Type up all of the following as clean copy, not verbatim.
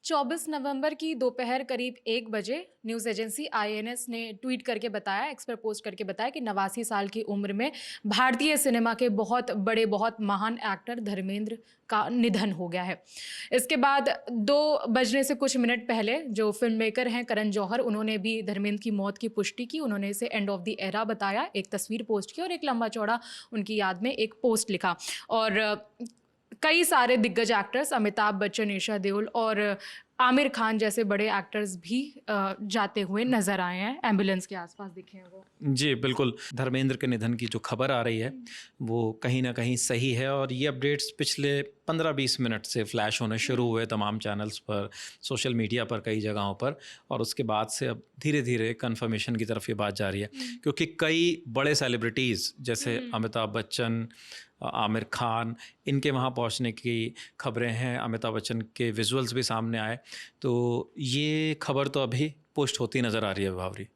24 नवंबर की दोपहर करीब 1 बजे न्यूज़ एजेंसी आईएनएस ने ट्वीट करके बताया, एक्स पर पोस्ट करके बताया कि 89 साल की उम्र में भारतीय सिनेमा के बहुत बड़े, बहुत महान एक्टर धर्मेंद्र का निधन हो गया है। इसके बाद 2 बजने से कुछ मिनट पहले जो फिल्म मेकर हैं करण जौहर, उन्होंने भी धर्मेंद्र की मौत की पुष्टि की। उन्होंने इसे एंड ऑफ द एरा बताया, एक तस्वीर पोस्ट की और एक लंबा चौड़ा उनकी याद में एक पोस्ट लिखा। और कई सारे दिग्गज एक्टर्स, अमिताभ बच्चन, ईशा देओल और आमिर खान जैसे बड़े एक्टर्स भी जाते हुए नजर आए हैं, एम्बुलेंस के आसपास दिखे हैं वो। जी बिल्कुल, धर्मेंद्र के निधन की जो खबर आ रही है वो कहीं ना कहीं सही है और ये अपडेट्स पिछले 15-20 मिनट से फ्लैश होने शुरू हुए तमाम चैनल्स पर, सोशल मीडिया पर, कई जगहों पर, और उसके बाद से अब धीरे धीरे कंफर्मेशन की तरफ ये बात जा रही है। क्योंकि कई बड़े सेलिब्रिटीज़ जैसे अमिताभ बच्चन, आमिर खान, इनके वहाँ पहुँचने की खबरें हैं। अमिताभ बच्चन के विजुअल्स भी सामने आए, तो ये खबर तो अभी पोस्ट होती नज़र आ रही है भावरी।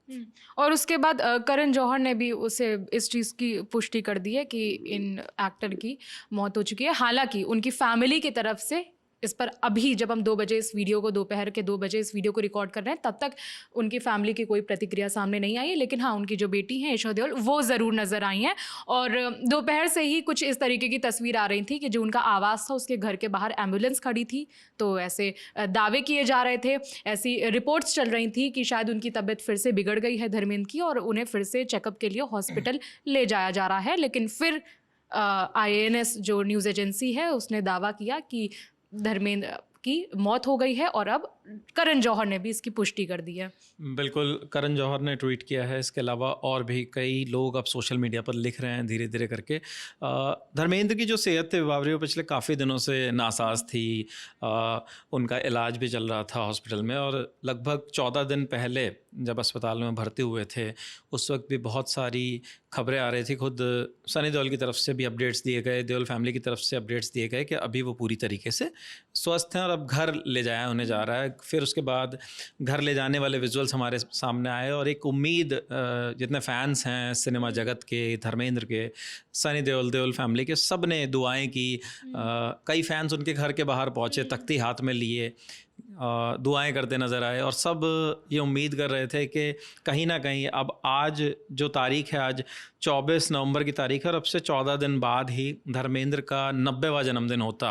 और उसके बाद करण जौहर ने भी उसे इस चीज़ की पुष्टि कर दी है कि इन एक्टर की मौत हो चुकी है। हालांकि उनकी फैमिली की तरफ से इस पर अभी जब हम 2 बजे इस वीडियो को, दोपहर के 2 बजे इस वीडियो को रिकॉर्ड कर रहे हैं, तब तक उनकी फैमिली की कोई प्रतिक्रिया सामने नहीं आई है। लेकिन हाँ, उनकी जो बेटी हैं ईशा देओल, वो ज़रूर नज़र आई हैं। और दोपहर से ही कुछ इस तरीके की तस्वीर आ रही थी कि जो उनका आवास था उसके घर के बाहर एम्बुलेंस खड़ी थी। तो ऐसे दावे किए जा रहे थे, ऐसी रिपोर्ट्स चल रही थी कि शायद उनकी तबीयत फिर से बिगड़ गई है धर्मेंद्र की और उन्हें फिर से चेकअप के लिए हॉस्पिटल ले जाया जा रहा है। लेकिन फिर आईएनएस जो न्यूज़ एजेंसी है उसने दावा किया कि धर्मेंद्र की मौत हो गई है और अब करण जौहर ने भी इसकी पुष्टि कर दी है। बिल्कुल, करण जौहर ने ट्वीट किया है। इसके अलावा और भी कई लोग अब सोशल मीडिया पर लिख रहे हैं धीरे धीरे करके। धर्मेंद्र की जो सेहत थी बावरी, वो पिछले काफ़ी दिनों से नासाज थी। उनका इलाज भी चल रहा था हॉस्पिटल में और लगभग 14 दिन पहले जब अस्पताल में भर्ती हुए थे उस वक्त भी बहुत सारी खबरें आ रही थी। खुद सनी देओल की तरफ से भी अपडेट्स दिए गए, देओल फैमिली की तरफ से अपडेट्स दिए गए कि अभी वो पूरी तरीके से स्वस्थ हैं और अब घर ले जाया उन्हें जा रहा है। फिर उसके बाद घर ले जाने वाले विजुअल्स हमारे सामने आए और एक उम्मीद, जितने फैंस हैं सिनेमा जगत के, धर्मेंद्र के, सनी देओल, देओल फैमिली के, सब ने दुआएं की। कई फैंस उनके घर के बाहर पहुंचे, तख्ती हाथ में लिए दुआएं करते नज़र आए और सब ये उम्मीद कर रहे थे कि कहीं ना कहीं अब आज जो तारीख़ है, आज 24 नवंबर की तारीख़ है और अब से 14 दिन बाद ही धर्मेंद्र का 90वां जन्मदिन होता।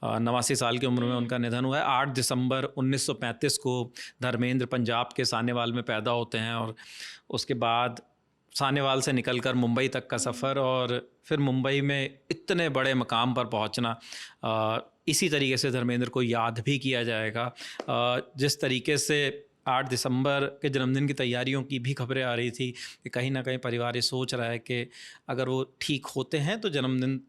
89 साल की उम्र में उनका निधन हुआ है। 8 दिसंबर 1935 को धर्मेंद्र पंजाब के सानेवाल में पैदा होते हैं और उसके बाद सानेवाल से निकलकर मुंबई तक का सफ़र और फिर मुंबई में इतने बड़े मकाम पर पहुंचना। इसी तरीके से धर्मेंद्र को याद भी किया जाएगा। जिस तरीके से 8 दिसंबर के जन्मदिन की तैयारियों की भी खबरें आ रही थी कि कहीं ना कहीं परिवार ये सोच रहा है कि अगर वो ठीक होते हैं तो जन्मदिन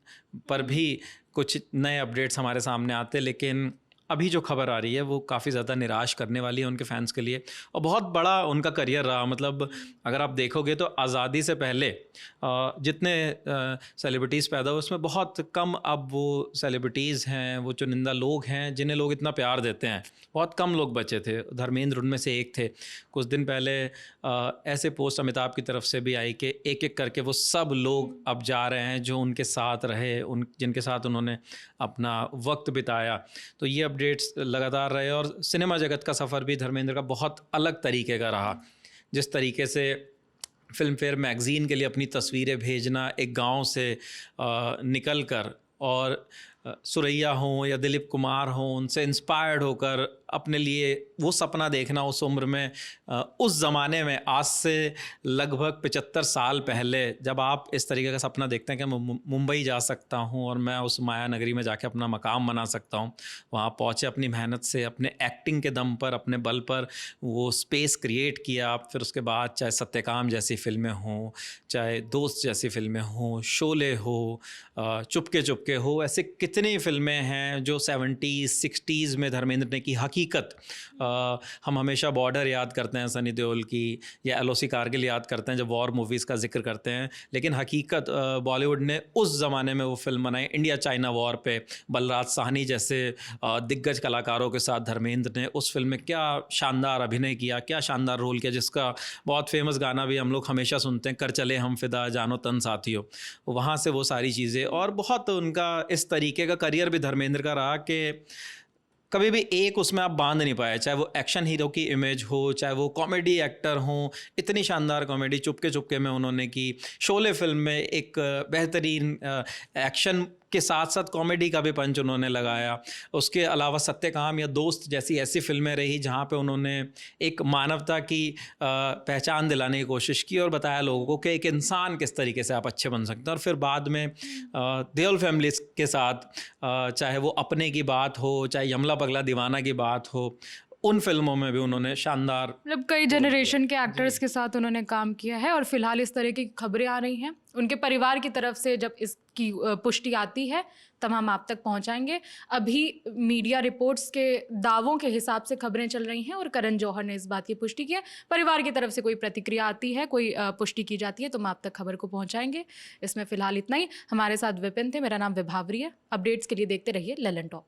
पर भी कुछ नए अपडेट्स हमारे सामने आते। लेकिन अभी जो खबर आ रही है वो काफ़ी ज़्यादा निराश करने वाली है उनके फैंस के लिए और बहुत बड़ा उनका करियर रहा। मतलब अगर आप देखोगे तो आज़ादी से पहले जितने सेलिब्रिटीज़ पैदा हुए उसमें बहुत कम अब वो सेलिब्रिटीज़ हैं, वो चुनिंदा लोग हैं जिन्हें लोग इतना प्यार देते हैं। बहुत कम लोग बचे थे, धर्मेंद्र उनमें से एक थे। कुछ दिन पहले ऐसे पोस्ट अमिताभ की तरफ से भी आई कि एक एक करके वो सब लोग अब जा रहे हैं जो उनके साथ रहे, जिनके साथ उन्होंने अपना वक्त बिताया। तो ये अपडेट्स लगातार रहे और सिनेमा जगत का सफ़र भी धर्मेंद्र का बहुत अलग तरीके का रहा। जिस तरीके से फिल्म फेयर मैगज़ीन के लिए अपनी तस्वीरें भेजना, एक गांव से निकल कर, और सुरैया हों या दिलीप कुमार हों, उनसे इंस्पायर्ड होकर अपने लिए वो सपना देखना उस उम्र में, उस ज़माने में, आज से लगभग 75 साल पहले जब आप इस तरीके का सपना देखते हैं कि मैं मुंबई जा सकता हूं और मैं उस माया नगरी में जाके अपना मकाम बना सकता हूं, वहां पहुंचे, अपनी मेहनत से, अपने एक्टिंग के दम पर, अपने बल पर वो स्पेस क्रिएट किया। फिर उसके बाद चाहे सत्यकाम जैसी फिल्में हों, चाहे दोस्त जैसी फिल्में हों, शोले हो, चुपके चुपके हो, ऐसे कितनी फिल्में हैं जो 70s 60s में धर्मेंद्र ने की। हकीकत, हम हमेशा बॉर्डर याद करते हैं सनी देओल की, या एलओसी कारगिल याद करते हैं जब वॉर मूवीज़ का जिक्र करते हैं, लेकिन हकीकत बॉलीवुड ने उस ज़माने में वो फिल्म बनाई इंडिया चाइना वॉर पे। बलराज साहनी जैसे दिग्गज कलाकारों के साथ धर्मेंद्र ने उस फिल्म में क्या शानदार अभिनय किया, क्या शानदार रोल किया, जिसका बहुत फेमस गाना भी हम लोग हमेशा सुनते हैं, कर चले हम फिदा जानो तन साथियों। वहाँ से वो सारी चीज़ें, और बहुत उनका इस तरीके का करियर भी धर्मेंद्र का रहा कि कभी भी एक उसमें आप बांध नहीं पाए, चाहे वो एक्शन हीरो की इमेज हो, चाहे वो कॉमेडी एक्टर हो। इतनी शानदार कॉमेडी चुपके चुपके में उन्होंने की। शोले फिल्म में एक बेहतरीन एक्शन के साथ साथ कॉमेडी का भी पंच उन्होंने लगाया। उसके अलावा सत्यकाम या दोस्त जैसी ऐसी फिल्में रही जहाँ पे उन्होंने एक मानवता की पहचान दिलाने की कोशिश की और बताया लोगों को कि एक इंसान किस तरीके से आप अच्छे बन सकते हैं। और फिर बाद में देओल फैमिली के साथ चाहे वो अपने की बात हो, चाहे यमला पगला दीवाना की बात हो, उन फिल्मों में भी उन्होंने शानदार मतलब कई जनरेशन के एक्टर्स के साथ उन्होंने काम किया है। और फिलहाल इस तरह की खबरें आ रही हैं उनके परिवार की तरफ से। जब इसकी पुष्टि आती है तब हम आप तक पहुंचाएंगे। अभी मीडिया रिपोर्ट्स के दावों के हिसाब से खबरें चल रही हैं और करण जौहर ने इस बात की पुष्टि की है। परिवार की तरफ से कोई प्रतिक्रिया आती है, कोई पुष्टि की जाती है तो हम आप तक खबर को पहुंचाएंगे। इसमें फिलहाल इतना ही। हमारे साथ विपिन थे, मेरा नाम विभावरी है। अपडेट्स के लिए देखते रहिए ललन टॉप।